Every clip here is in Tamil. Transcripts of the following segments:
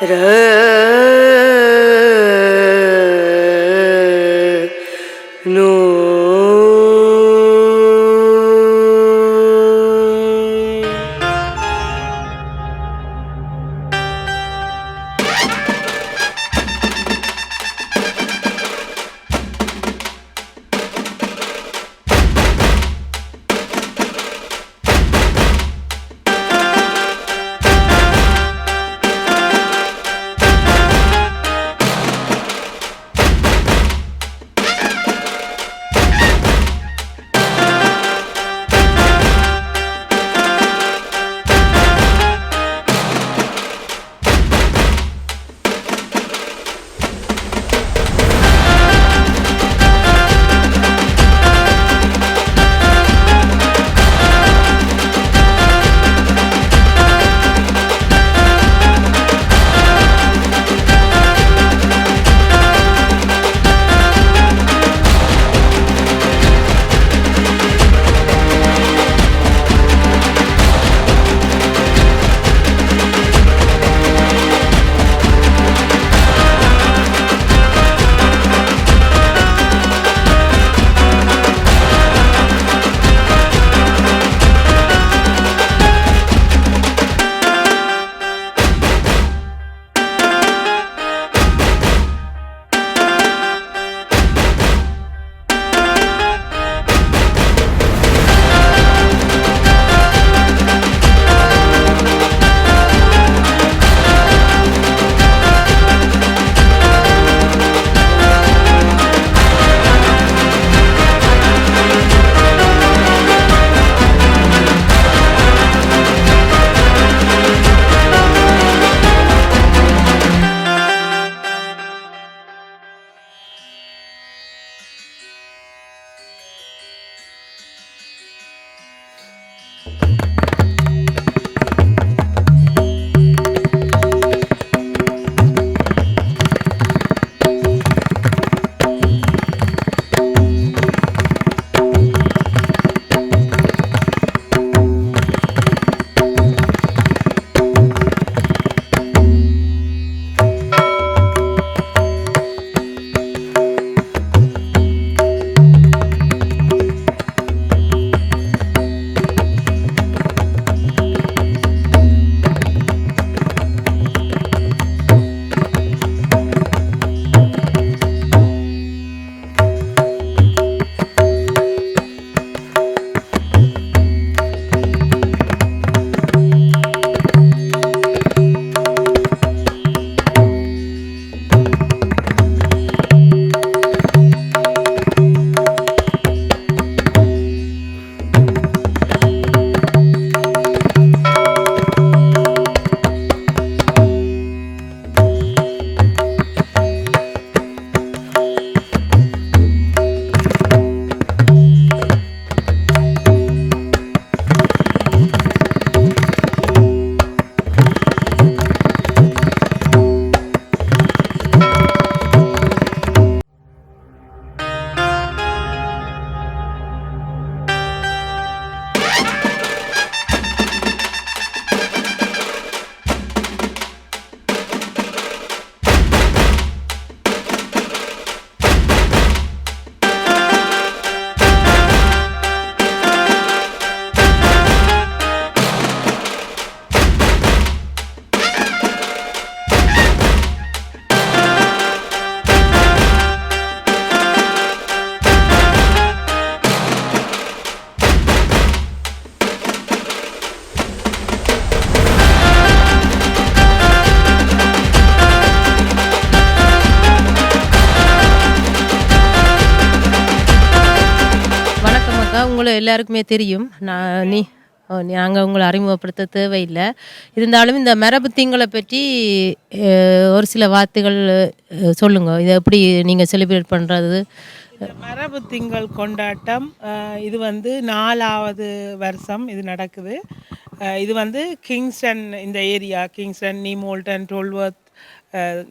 No. உங்களை எல்லாருக்குமே தெரியும். நாங்கள் உங்களை அறிமுகப்படுத்த தேவையில்லை. இருந்தாலும் இந்த மரபு திங்களை பற்றி ஒரு சில வார்த்தைகள் சொல்லுங்கள். இதை எப்படி நீங்கள் செலிப்ரேட் பண்ணுறது? மரபு திங்கள் கொண்டாட்டம் இது வந்து 4வது வருஷம் இது நடக்குது. இது வந்து கிங்ஸ்டன், இந்த ஏரியா கிங்ஸ்டன், நீமோல்டன், டோல்வர்த்,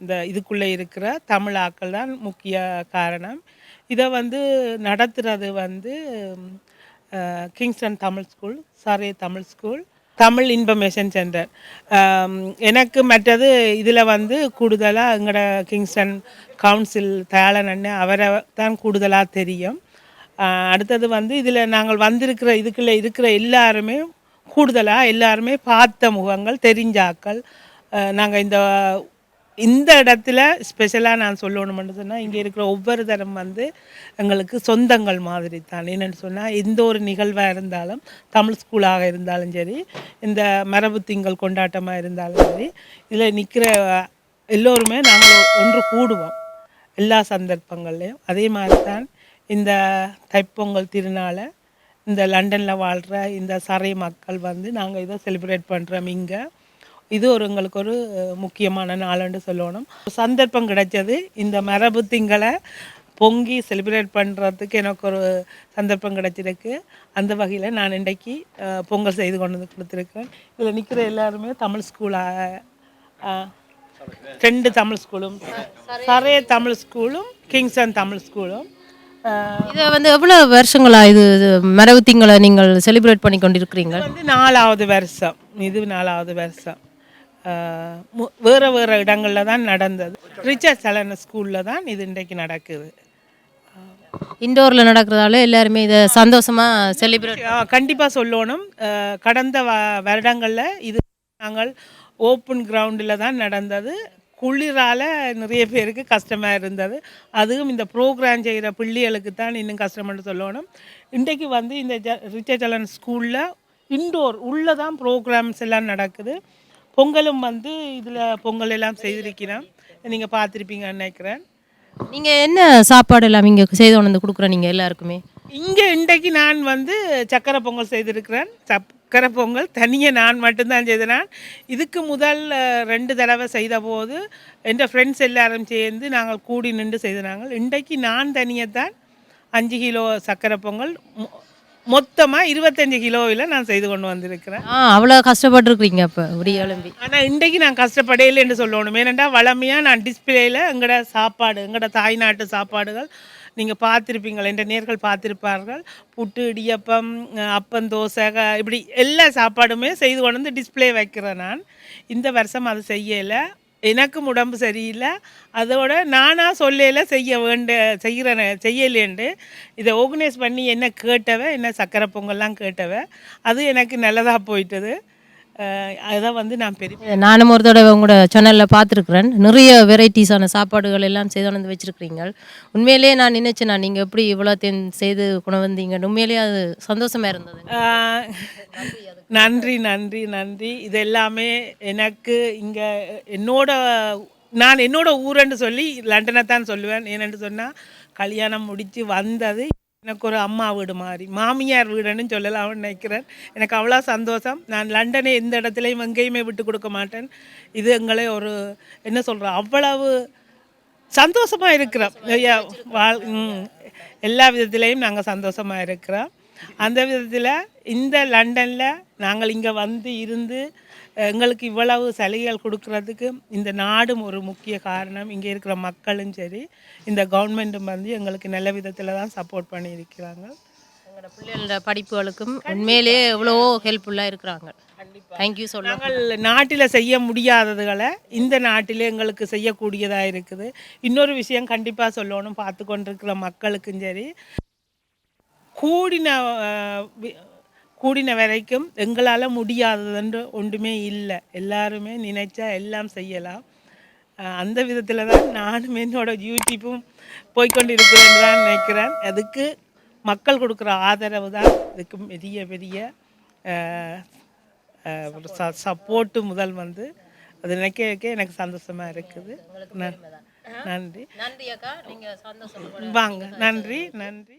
இந்த இதுக்குள்ளே இருக்கிற தமிழாக்கள் தான் முக்கிய காரணம். இதை வந்து நடத்துகிறது வந்து கிங்ஸ்டன் தமிழ் ஸ்கூல், சாரே Tamil school, Tamil information centre. எனக்கு மற்றது இதில் வந்து கூடுதலாக எங்களோட கிங்ஸ்டன் கவுன்சில் தயாளன் அண்ணன் அவரை தான் கூடுதலாக தெரியும். அடுத்தது வந்து இதில் நாங்கள் வந்திருக்கிற இதுக்குள்ளே இருக்கிற எல்லாருமே கூடுதலாக எல்லாருமே பார்த்த முகங்கள் தெரிஞ்சாக்கள். நாங்கள் இந்த இடத்துல ஸ்பெஷலாக நான் சொல்லணும்னு சொன்னால் இங்கே இருக்கிற ஒவ்வொரு தரம் வந்து எங்களுக்கு சொந்தங்கள் மாதிரி தான். என்னென்னு சொன்னால் எந்த ஒரு நிகழ்வாக இருந்தாலும் தமிழ் ஸ்கூலாக இருந்தாலும் சரி, இந்த மரபு திங்கள் கொண்டாட்டமாக இருந்தாலும் சரி, இதில் நிற்கிற எல்லோருமே நாங்கள் ஒன்று கூடுவோம் எல்லா சந்தர்ப்பங்கள்லையும். அதே மாதிரி தான் இந்த தைப்பொங்கல் திருநாளை இந்த லண்டனில் வாழ்கிற இந்த சரை மக்கள் வந்து நாங்கள் இதை செலிப்ரேட் பண்ணுறோம். இங்கே இது எங்களுக்கு ஒரு முக்கியமான நாளுன்னு சொல்லணும். சந்தர்ப்பம் கிடைச்சது இந்த மரபு திங்களை பொங்கி செலிப்ரேட் பண்ணுறதுக்கு எனக்கு ஒரு சந்தர்ப்பம் கிடைச்சிருக்கு. அந்த வகையில் நான் இன்றைக்கு பொங்கல் செய்து கொண்டு வந்து கொடுத்துருக்கேன். இதில் நிற்கிற எல்லாருமே தமிழ் ஸ்கூலாக 2 தமிழ் ஸ்கூலும், சரைய தமிழ் ஸ்கூலும் கிங்ஸ்டன் தமிழ் ஸ்கூலும். இதை வந்து எவ்வளோ வருஷங்களா இது மரபு திங்களை நீங்கள் செலிப்ரேட் பண்ணி கொண்டிருக்கிறீங்க? வந்து 4வது வருஷம். இது 4வது வருஷம். வேறு வேறு இடங்களில் தான் நடந்தது. ரிச்சர்ட் சலன ஸ்கூலில் தான் இது இன்றைக்கு நடக்குது. இண்டோரில் நடக்கிறதால எல்லாருமே இதை சந்தோஷமாக செலிப்ரேட் கண்டிப்பாக சொல்லணும். கடந்த வருடங்களில் இது நாங்கள் ஓப்பன் கிரவுண்டில் தான் நடந்தது. குளிரால் நிறைய பேருக்கு கஷ்டமாக இருந்தது. அதுவும் இந்த ப்ரோக்ராம் செய்கிற பிள்ளைகளுக்கு தான் இன்னும் கஷ்டம்னு சொல்லணும். இன்றைக்கு வந்து இந்த ரிச்சர்ட் சலன் ஸ்கூலில் இண்டோர் உள்ளே தான் ப்ரோக்ராம்ஸ் எல்லாம் நடக்குது. பொங்கலும் வந்து இதில் பொங்கல் எல்லாம் செய்திருக்கிறேன். நீங்கள் பார்த்துருப்பீங்கன்னு நினைக்கிறேன். நீங்கள் என்ன சாப்பாடு எல்லாம் இங்கே செய்து கொண்டு வந்து கொடுக்குறேன் நீங்கள் எல்லாருக்குமே? இங்கே இன்றைக்கு நான் வந்து சக்கரை பொங்கல் செய்திருக்கிறேன். சக்கரை பொங்கல் தனியாக நான் மட்டும்தான் செய்தேன். இதுக்கு முதல் 2 தடவை செய்த போது என் ஃப்ரெண்ட்ஸ் எல்லாரும் சேர்ந்து நாங்கள் கூடி நின்று செய்தாங்க. இன்றைக்கு நான் தனியாக தான் 5 கிலோ சக்கரை பொங்கல் மொத்தமாக 25 கிலோவில் நான் செய்து கொண்டு வந்திருக்கிறேன். அவ்வளோ கஷ்டப்பட்டுருக்குறீங்க அப்போ உரிய எழும்பி. ஆனால் இன்றைக்கு நான் கஷ்டப்படையில்லை என்று சொல்லணும். ஏனெண்டா வளமையாக நான் டிஸ்பிளேயில் எங்களோட சாப்பாடு, எங்களோட தாய்நாட்டு சாப்பாடுகள் நீங்கள் பார்த்துருப்பீங்கள், என்ற நேர்கள் பார்த்துருப்பார்கள். புட்டு, இடியப்பம், அப்பம், தோசை, இப்படி எல்லா சாப்பாடுமே செய்து கொண்டு வந்து டிஸ்பிளே வைக்கிறேன். நான் இந்த வருஷம் அது செய்யலை. எனக்கும் உடம்பு சரியில்லை. அதோட நானாக சொல்லல செய்யலேண்டு இதை ஆர்கனைஸ் பண்ணி என்ன கேட்டவ, என்ன சக்கரை பொங்கல்லாம் கேட்டவ, அது எனக்கு நல்லதாக போயிட்டது. அதை வந்து நான் நானும் ஒரு தடவை உங்களோட சேனலில் பார்த்துருக்குறேன். நிறைய வெரைட்டிஸான சாப்பாடுகள் எல்லாம் செய்து வந்து வச்சுருக்கிறீங்க. உண்மையிலேயே நான் நினச்சேன் நீங்கள் எப்படி இவ்வளோத்தையும் செய்து கொண்டு வந்தீங்க. உண்மையிலேயே அது சந்தோஷமாக இருந்தது. நன்றி நன்றி நன்றி. இது எல்லாமே எனக்கு இங்கே நான் என்னோட ஊருன்னு சொல்லி லண்டனை தான் சொல்லுவேன். ஏனென்று சொன்னால் கல்யாணம் முடித்து வந்தது எனக்கு ஒரு அம்மா வீடு மாதிரி, மாமியார் வீடுன்னு சொல்லலாம்னு நினைக்கிறேன். எனக்கு அவ்வளோ சந்தோஷம். நான் லண்டனை எந்த இடத்துலையும் எங்கேயுமே விட்டு கொடுக்க மாட்டேன். இது எங்களை ஒரு என்ன சொல்கிறோம், அவ்வளவு சந்தோஷமாக இருக்கிறோம். எல்லா விதத்துலேயும் நாங்கள் சந்தோஷமாக இருக்கிறோம். அந்த விதத்தில் இந்த லண்டனில் நாங்கள் இங்கே வந்து இருந்து எங்களுக்கு இவ்வளவு சலுகைகள் கொடுக்கறதுக்கு இந்த நாடும் ஒரு முக்கிய காரணம். இங்கே இருக்கிற மக்களும் சரி, இந்த கவர்மெண்ட்டும் வந்து எங்களுக்கு நல்ல விதத்தில் தான் சப்போர்ட் பண்ணியிருக்கிறாங்க. எங்களோட பிள்ளைகளோட படிப்புகளுக்கும் உண்மையிலே எவ்வளோ ஹெல்ப்ஃபுல்லாக இருக்கிறாங்க. தேங்க்யூ. நாங்கள் நாட்டில் செய்ய முடியாததுகளை இந்த நாட்டில் எங்களுக்கு செய்யக்கூடியதாக இருக்குது. இன்னொரு விஷயம் கண்டிப்பாக சொல்லணும், பார்த்து கொண்டிருக்கிற மக்களுக்கும் சரி, கூடின வரைக்கும் எங்களால் முடியாததுன்ற ஒன்றுமே இல்லை. எல்லாருமே நினைச்சா எல்லாம் செய்யலாம். அந்த விதத்தில் தான் நானும் என்னோட யூடியூப்பும் போய்கொண்டு இருக்கிறேன்னு தான் நினைக்கிறேன். அதுக்கு மக்கள் கொடுக்குற ஆதரவு தான் இதுக்கு பெரிய பெரிய சப்போர்ட்டு முதல் வந்து அது நினைக்க எனக்கு சந்தோஷமாக இருக்குது. நன்றி. நன்றி அக்கா, நீங்கள் சந்தோஷம் வாங்க. நன்றி நன்றி.